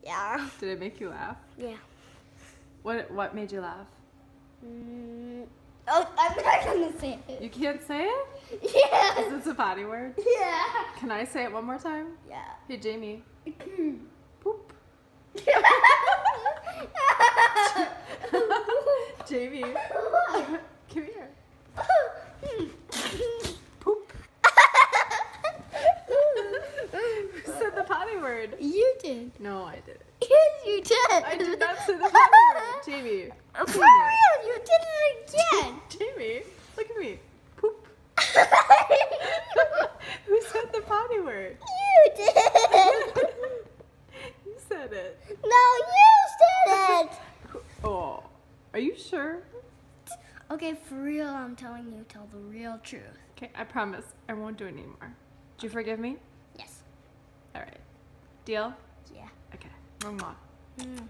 Yeah. Did it make you laugh? Yeah. What made you laugh? Oh, I'm not gonna say it. You can't say it? Yeah. Is this a potty word? Yeah. Can I say it one more time? Yeah. Hey, Jamie. Poop. Jamie. Come here. Poop. Who said the potty word? You did. No, I didn't. Yes, you did. I did not say the potty word. Jamie. For real, you did it again. Jamie, look at me. Poop. Who said the potty word? You did. You said it. No, you said it. Oh, are you sure? Okay, for real, I'm telling you, tell the real truth. Okay, I promise I won't do it anymore. Do you forgive me? Yes. All right. Deal? Yeah. Okay. Mwah. Mm.